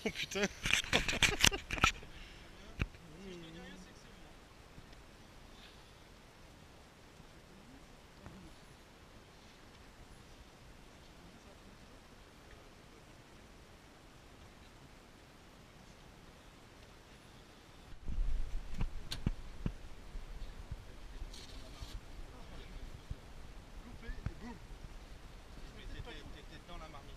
Oh putain. T'étais dans la marmite.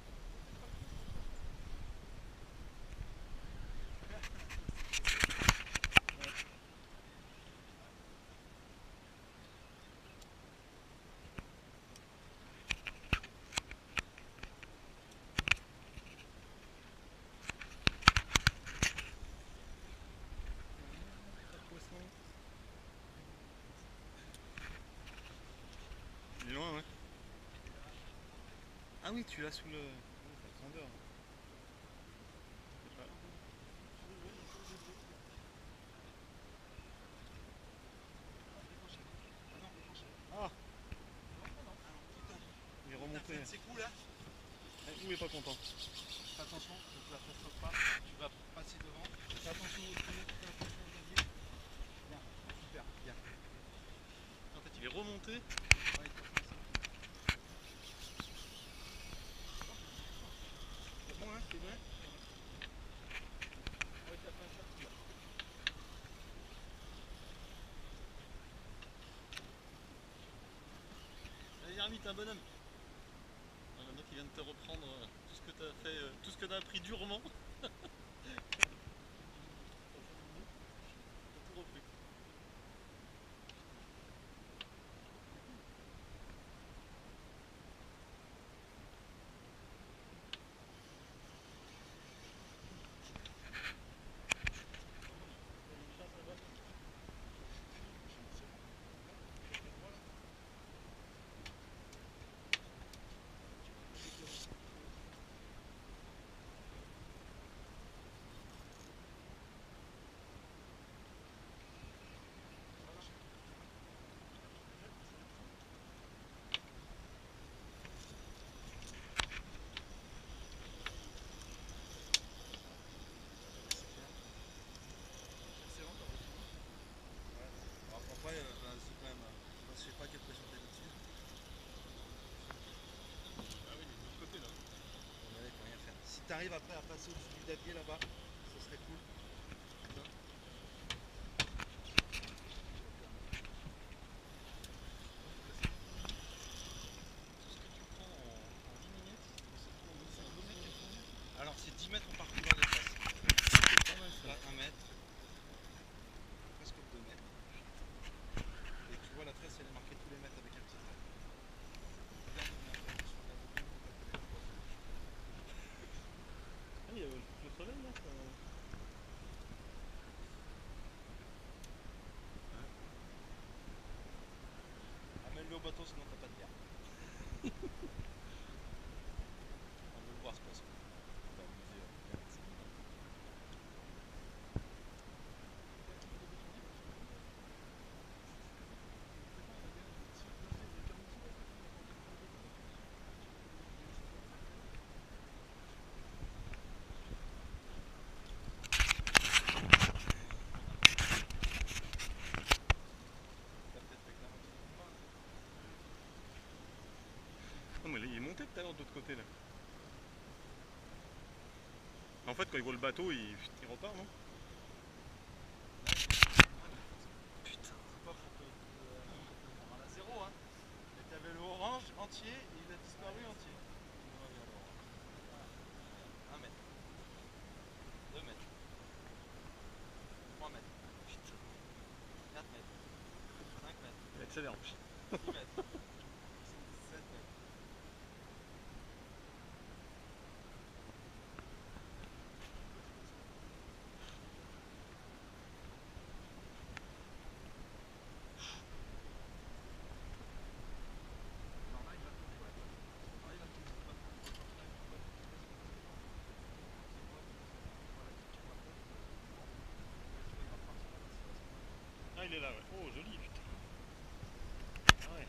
Il est loin, ouais. Ah oui, tu l'as sous le. Grandeur. Ah, il est remonté. C'est cool là. Il est pas content. Fais attention, donc la presse saute pas. Tu vas passer devant. Fais attention au pied, fais attention au clavier. Bien, super, bien. Il est remonté. Ouais, c'est bon, hein, c'est bon. Ouais, t'as fait un chapitre là. Allez, Jérémy, t'es un bonhomme. Le mec, il vient de te reprendre tout ce que t'as fait, tout ce que t'as appris durement. T'as tout repris. Excellent, t'as reçu. Ouais. Alors après, c'est quand même. Je sais pas quelle pression t'as mis dessus. Ah oui, il est de l'autre côté là. On n'y peut rien faire. Si t'arrives après à passer au-dessus du davier là-bas, ce serait cool. Ça. Tout ce que tu prends en 10 minutes, c'est tout en 10, c'est un 2 mètres 90. Alors c'est 10 mètres en parcours de place. C'est pas mal ça. Là, 1 mètre, presque 2 mètres. Et tu vois la tresse, elle est marquée tous les mètres avec un petit trait. Regarde bien après, sur la vidéo, on va te mettre quoi. Ah, il y a le soleil là. Amène-le au bateau, sinon t'as pas de bière. On veut le voir ce poisson. On va amuser avec ses mines. T'as peut-être avec la moitié du combat. Non, mais il est monté tout à l'heure de l'autre côté là. En fait, quand il voit le bateau, il repart, non? Putain. C'est pas pour te rendre à zéro, hein. Mais t'avais le orange entier et il a disparu entier. Ouais, alors. 1 mètre, 2 mètres, 3 mètres, 4 mètres, 5 mètres, Il accélère. 6 mètres, 7 mètres. Alors là, il va te le faire. Alors, il va te le faire. Ah, il est là, ouais. Oh, joli, putain. Ah ouais.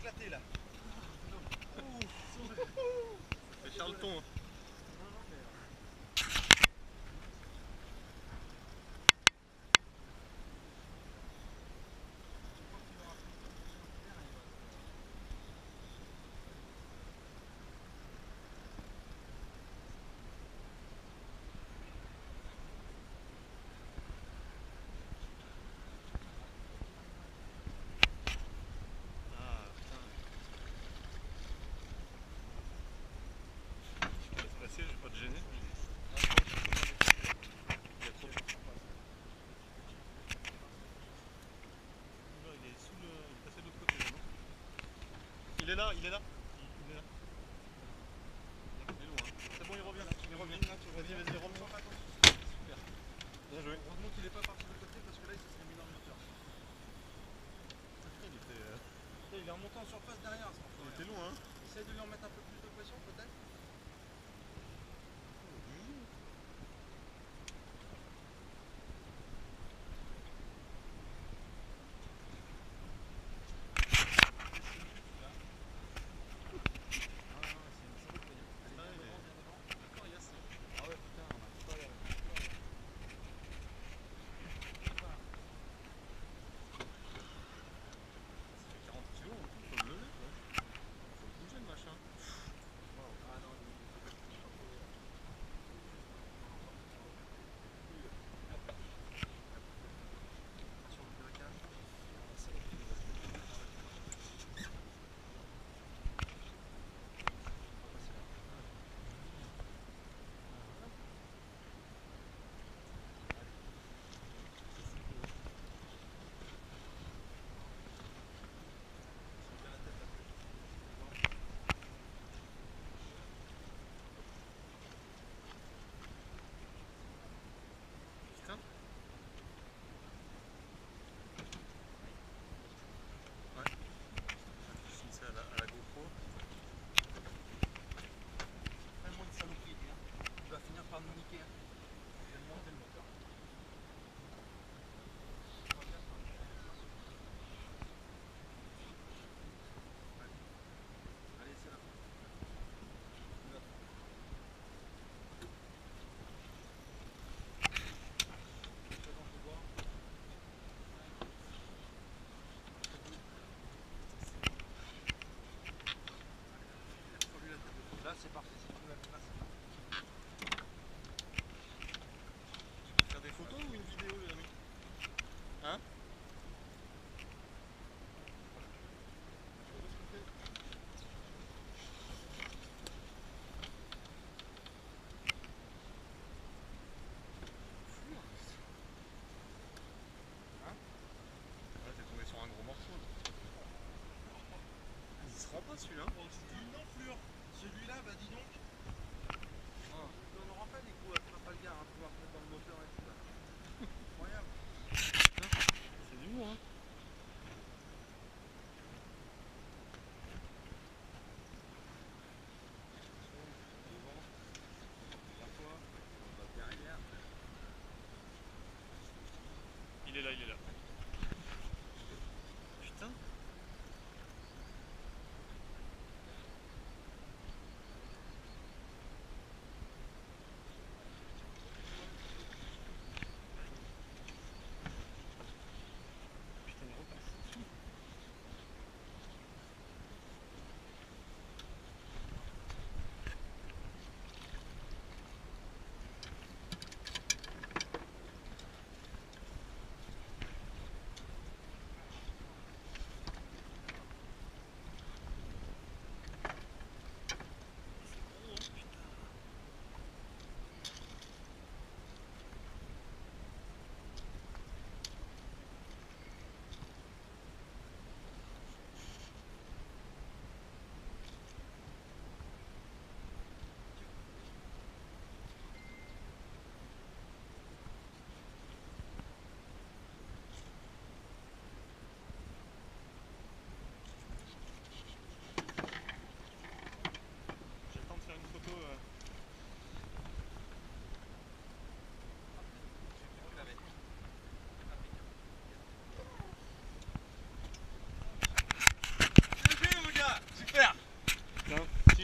éclaté là. C'est Charleton. Hein. Ah putain. Je vais te passer, je vais pas te gêner. Il y a trop de... Là, il est sous le... Il est passé de l'autre côté là, non? Il est là, il est là. Il est là. Il est loin. C'est bon, il revient. Il revient. Vas-y, vas-y, remonte. Super. Bien joué. Heureusement qu'il est pas parti de l'autre côté parce que là il se serait mis dans le moteur. Il était... Il est remonté en surface derrière. Il était loin, hein. Essaye de lui en mettre un peu plus de pression peut-être. Là c'est parti, si tu me la fais là, c'est parti. Tu peux faire des photos ou une vidéo, les amis? Hein? Ouais, t'es tombé sur un gros morceau. Il se rend pas celui-là. C'est une enflure. Celui-là, bah dis donc. On aura pas des coups, tu pas le gars, hein, pouvoir mettre dans le moteur et tout là. Incroyable. C'est du lourd, hein. Il est là, il est là. Putain.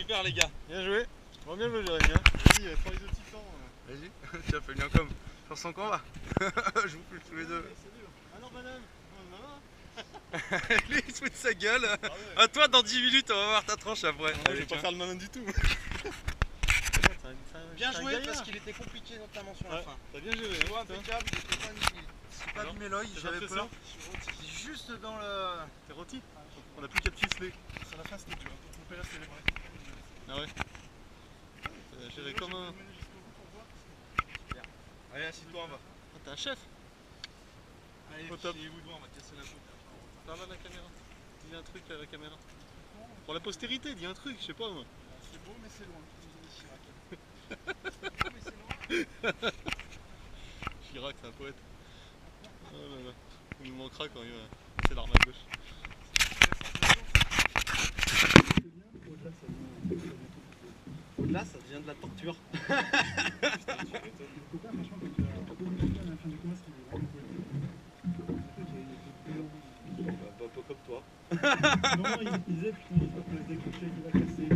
Super les gars. Bien joué. Bon, bien joué, Jérémy. Hein. Vas-y, prends les autres titans. Vas-y, tu as fait bien comme sur son combat. Je vous pousse tous les deux. C'est dur. Alors, madame. Lui, il se fout de sa gueule. Ah ouais. À toi, dans 10 minutes, on va voir ta tranche après. Moi, je vais pas faire le malin du tout. Bien joué parce qu'il était compliqué notamment sur la Ouais, fin. t'as bien géré. Tu vois, Hein, putain. impeccable, il était pas nickel. C'est pas Alors, abîmé l'œil, t'as j'avais l'impression peur. Juste dans le. T'es rôti. On a plus qu'à te ficeler. Sur la fin c'était dur. Mon père c'est les bras. Ah ouais. T'as géré comme un. Allez, assis-toi, on va. Ah, t'es un chef. Allez, Au top. vous devant, on va te casser la faute. Parle à la caméra. Dis un truc à la caméra. Pour la postérité, dis un truc, je sais pas moi. C'est beau mais c'est loin. Chirac, c'est un poète. Oh là là. Il nous manquera quand il va. C'est l'arme à gauche. Au-delà, ça devient de la torture. Un peu comme toi. Non, il disait putain, j'espère que le décroché qui va casser.